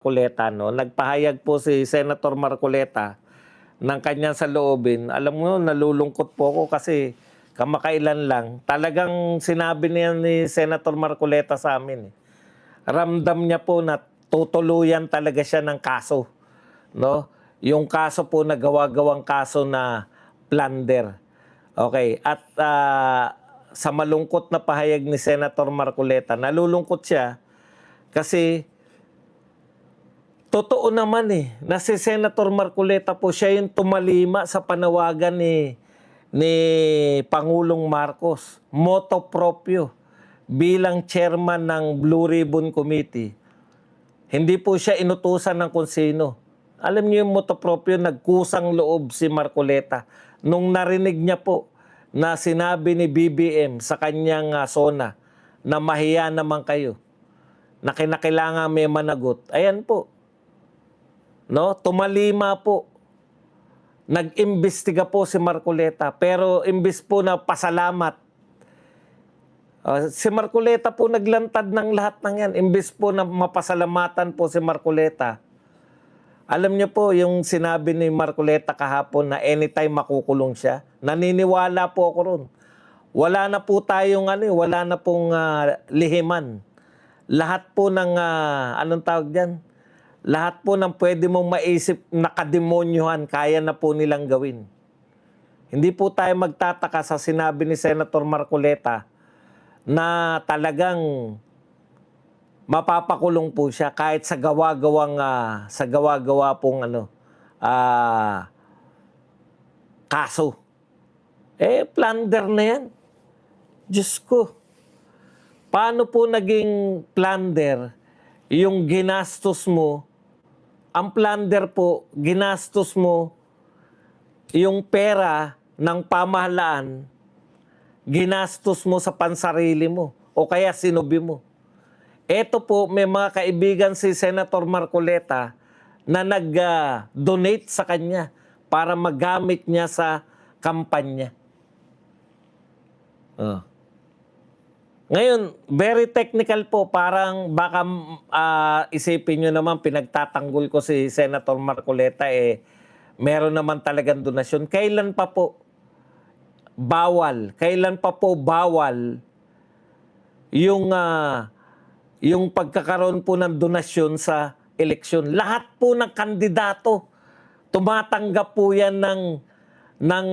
Marcoleta, no? Nagpahayag po si Senator Marcoleta ng kanyang saloobin. Alam mo, nalulungkot po ako kasi kamakailan lang, talagang sinabi niya ni Senator Marcoleta sa amin. Ramdam niya po na tutuluyan talaga siya ng kaso. No? Yung kaso po na gawa-gawang kaso na plunder. Okay. At sa malungkot na pahayag ni Senator Marcoleta, nalulungkot siya kasi totoo naman na si Senator Marcoleta po siya yung tumalima sa panawagan ni Pangulong Marcos, motu proprio, bilang chairman ng Blue Ribbon Committee. Hindi po siya inutusan ng kung sino. Alam niyo yung motu proprio, nagkusang loob si Marcoleta nung narinig niya po na sinabi ni BBM sa kanyang SONA na mahiya naman kayo, na kinakailangan may managot. Ayan po. No, tumalima po. Nag-imbestiga po si Marcoleta, pero imbis po na pasalamat. Si Marcoleta po naglantad ng lahat ng yan. Imbis po na mapasalamatan po si Marcoleta. Alam niyo po yung sinabi ni Marcoleta kahapon na anytime makukulong siya. Naniniwala po ako ron. Wala na po tayong wala na pong lihiman. Lahat po ng anong tawag diyan? Lahat po ng pwede mong maisip na kademonyohan, kaya na po nilang gawin. Hindi po tayo magtataka sa sinabi ni Senator Marcoleta na talagang mapapakulong po siya kahit sa gawa-gawa pong kaso. Plunder na yan. Diyos ko. Paano po naging plunder yung ginastos mo? Ang plunder po, ginastos mo yung pera ng pamahalaan, ginastos mo sa pansarili mo o kaya sinubi mo. Ito po, may mga kaibigan si Senator Marcoleta na nag-donate sa kanya para magamit niya sa kampanya. Ngayon, very technical po, parang baka isipin nyo naman pinagtatanggol ko si Senator Marcoleta, meron naman talagang donasyon. Kailan pa po bawal yung pagkakaroon po ng donasyon sa eleksyon? Lahat po ng kandidato, tumatanggap po yan ng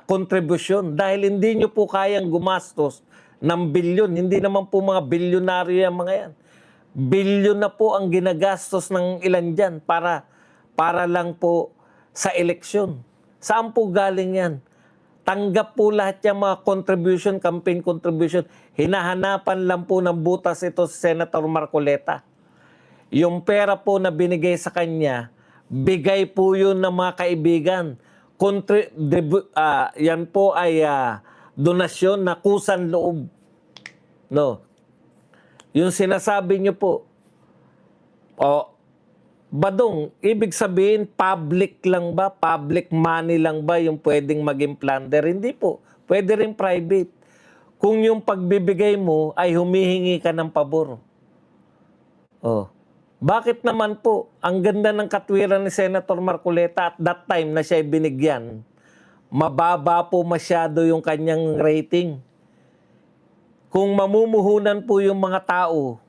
kontribusyon dahil hindi nyo po kayang gumastos ng bilyon. Hindi naman po mga bilyonaryo yung mga yan. Bilyon na po ang ginagastos ng ilan dyan para lang po sa eleksyon. Saan po galing yan? Tanggap po lahat yung mga contribution, campaign contribution. Hinahanapan lang po ng butas ito si Senator Marcoleta. Yung pera po na binigay sa kanya, bigay po yun ng mga kaibigan. Yan po ay donasyon na kusang loob. No. Yung sinasabi niyo po, Badong, ibig sabihin public lang ba? Public money lang ba yung pwedeng maging plunder? Hindi po. Pwede rin private. Kung yung pagbibigay mo ay humihingi ka ng pabor. Bakit naman po, ang ganda ng katwiran ni Senator Marcoleta at that time na siya binigyan, mababa po masyado yung kanyang rating. Kung mamumuhunan po yung mga tao,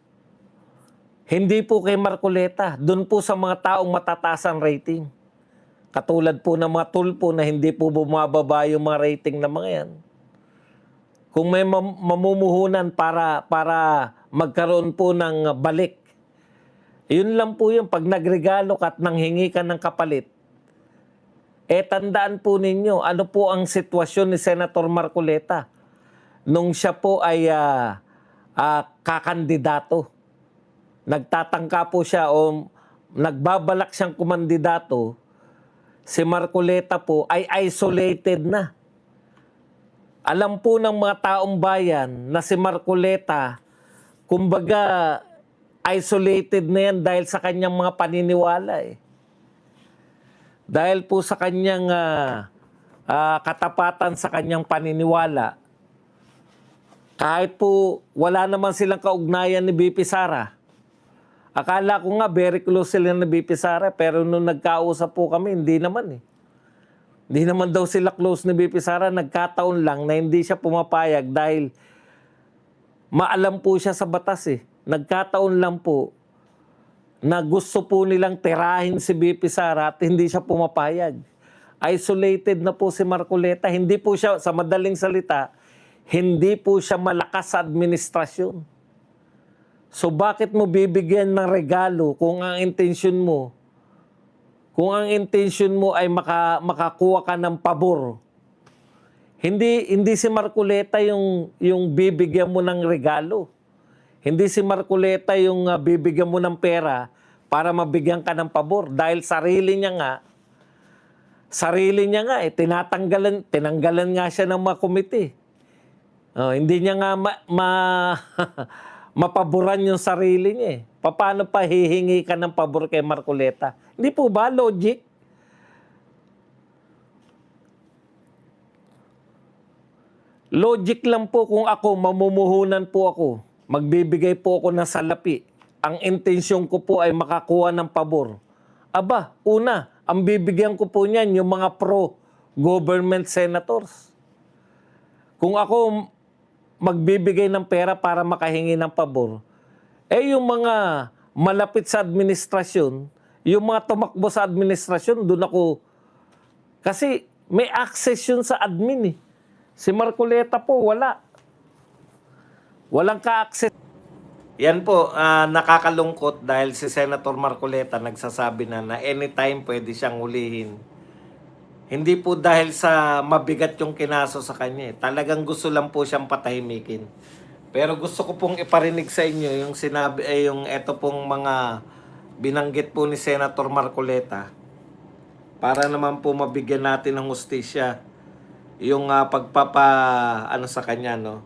hindi po kay Marcoleta, doon po sa mga taong matataas ang rating. Katulad po ng mga tulpo na hindi po bumababa yung mga rating na mga yan. Kung may mamumuhunan para magkaroon po ng balik, yun lang po yung pag nagregalo ka at nanghingi ka ng kapalit, tandaan po ninyo, ano po ang sitwasyon ni Senator Marcoleta nung siya po ay kakandidato. Nagtatangka po siya o nagbabalak siyang kumandidato, si Marcoleta po ay isolated na. Alam po ng mga taong bayan na si Marcoleta, kumbaga isolated na yan dahil sa kanyang mga paniniwala. Dahil po sa kanyang katapatan sa kanyang paniniwala, kahit po wala naman silang kaugnayan ni BP Sara, Akala ko nga very close sila na BP Sara, pero nung nagkausap po kami, hindi naman eh. Hindi naman daw sila close ni BP Sara. Nagkataon lang na hindi siya pumapayag dahil maalam po siya sa batas eh. Nagkataon lang po na gusto po nilang tirahin si BP Sara at hindi siya pumapayag. Isolated na po si Marcoleta. Hindi po siya, sa madaling salita, hindi po siya malakas sa administrasyon. So bakit mo bibigyan ng regalo kung ang intention mo ay makakuha ka ng pabor? Hindi si Marcoleta yung bibigyan mo ng regalo. Hindi si Marcoleta yung bibigyan mo ng pera para mabigyan ka ng pabor dahil sarili niya nga tinanggalan nga siya ng mga komite. Hindi niya nga mapaboran yung sarili niya eh. Paano pa hihingi ka ng pabor kay Marcoleta? Hindi po ba logic? Logic lang po kung ako, mamumuhunan po ako. Magbibigay po ako ng salapi. Ang intensyon ko po ay makakuha ng pabor. Aba, una, ang bibigyan ko po niyan yung mga pro-government senators. Kung ako magbibigay ng pera para makahingi ng pabor, yung mga malapit sa administrasyon, yung mga tumakbo sa administrasyon, doon ako, kasi may access yun sa admin eh. Si Marcoleta po, wala. Walang ka-access. Yan po, nakakalungkot dahil si Senator Marcoleta nagsasabi na anytime pwede siyang hulihin. Hindi po dahil sa mabigat yung kinaso sa kanya. Talagang gusto lang po siyang patahimikin. Pero gusto ko pong iparinig sa inyo yung sinabi, yung eto pong mga binanggit po ni Senator Marcoleta para naman po mabigyan natin ng hustisya yung sa kanya, no?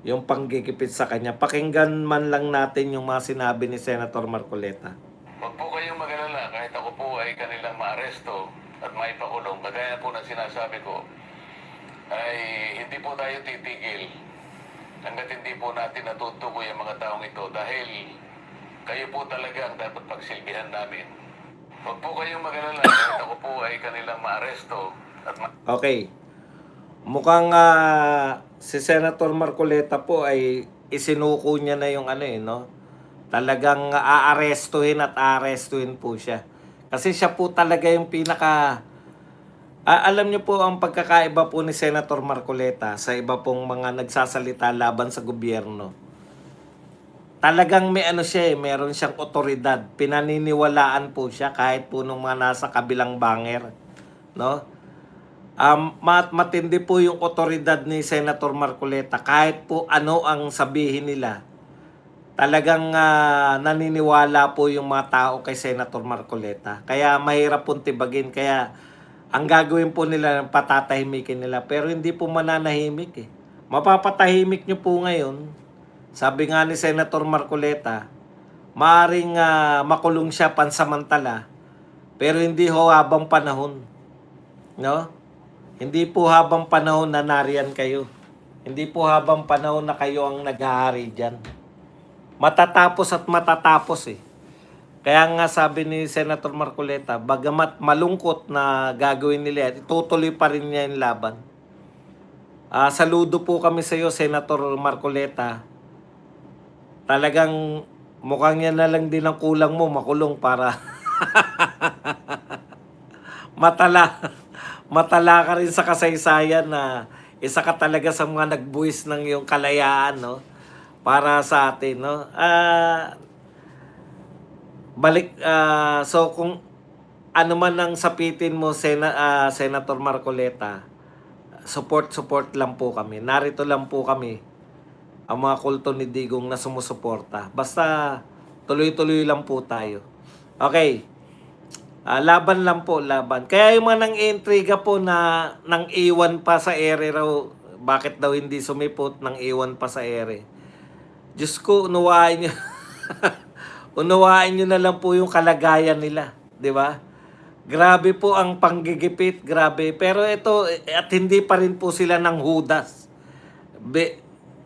Yung panggigipit sa kanya. Pakinggan man lang natin yung mga sinabi ni Senator Marcoleta. Huwag po kayong mag-alala kahit ako po ay kanilang maaresto at maipakulong, kagaya po ng sinasabi ko, ay hindi po tayo titigil hanggat hindi po natin natutukoy ang mga taong ito dahil kayo po talaga ang dapat pagsilbihan namin. Huwag po kayong mag-alala kahit ako po ay kanilang maaresto at Okay. Mukhang si Senator Marcoleta po ay isinuko niya na yung no? Talagang aarestuhin at aarestuhin po siya. Kasi siya po talaga yung pinaka... alam niyo po ang pagkakaiba po ni Senator Marcoleta sa iba pong mga nagsasalita laban sa gobyerno. Talagang may siya meron siyang otoridad. Pinaniniwalaan po siya kahit po nung mga nasa kabilang banger. No? Matindi po yung otoridad ni Senator Marcoleta kahit po ano ang sabihin nila. Talagang naniniwala po yung mga tao kay Senator Marcoleta. Kaya mahirap pong tibagin. Kaya ang gagawin po nila, patatahimikin nila. Pero hindi po mananahimik eh. Mapapatahimik nyo po ngayon. Sabi nga ni Senator Marcoleta, maaaring makulong siya pansamantala. Pero hindi ho habang panahon. No? Hindi po habang panahon na nariyan kayo. Hindi po habang panahon na kayo ang naghahari dyan. Matatapos at matatapos eh. Kaya nga sabi ni Senator Marcoleta, bagamat malungkot na gagawin nila, itutuloy pa rin niya yung laban. Saludo po kami sa iyo, Senator Marcoleta. Talagang mukhang yan na lang din ang kulang mo, makulong para matala ka rin sa kasaysayan na isa ka talaga sa mga nagbuwis ng iyong kalayaan, no? Para sa atin, no? So kung ano man ang sapitin mo, Senator Marcoleta, support lang po kami. Narito lang po kami, ang mga kulto ni Digong na sumusuporta. Basta tuloy-tuloy lang po tayo. Okay. Laban lang po, laban. Kaya yung mga nang-intriga po na nang iwan pa sa ere raw, bakit daw hindi sumipot nang iwan pa sa ere? Diyos ko, unawain nyo. Unawain nyo na lang po yung kalagayan nila. Di ba? Grabe po ang panggigipit, grabe. Pero ito, at hindi pa rin po sila ng Judas.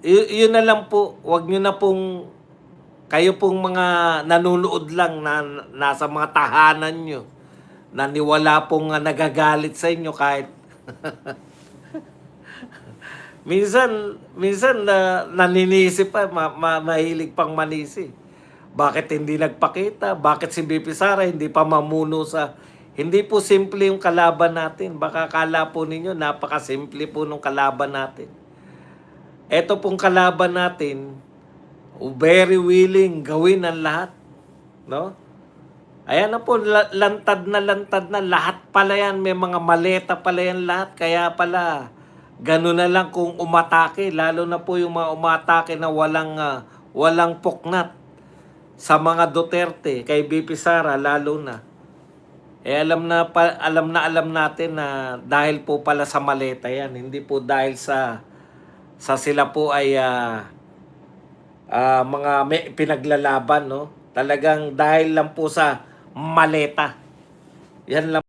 Yun na lang po, wag nyo na pong kayo pong mga nanonood lang na nasa mga tahanan nyo, naniwala pong nagagalit sa inyo kahit minsan na naninisi pa, mahilig pang manisi. Bakit hindi nagpakita? Bakit si BP Sara hindi pa mamuno sa... Hindi po simple yung kalaban natin. Baka kala po ninyo, napakasimple po nung kalaban natin. Ito pong kalaban natin, very willing gawin ang lahat. No? Ayan na po, lantad na lahat pala yan. May mga maleta pala yan lahat. Kaya pala, gano'n na lang kung umatake. Lalo na po yung mga umatake na walang puknat. Sa mga Duterte, kay BP Sara, lalo na. Alam natin na dahil po pala sa maleta yan. Hindi po dahil sa sila po ay mga may pinaglalaban, no? Talagang dahil lang po sa maleta. Yan lang.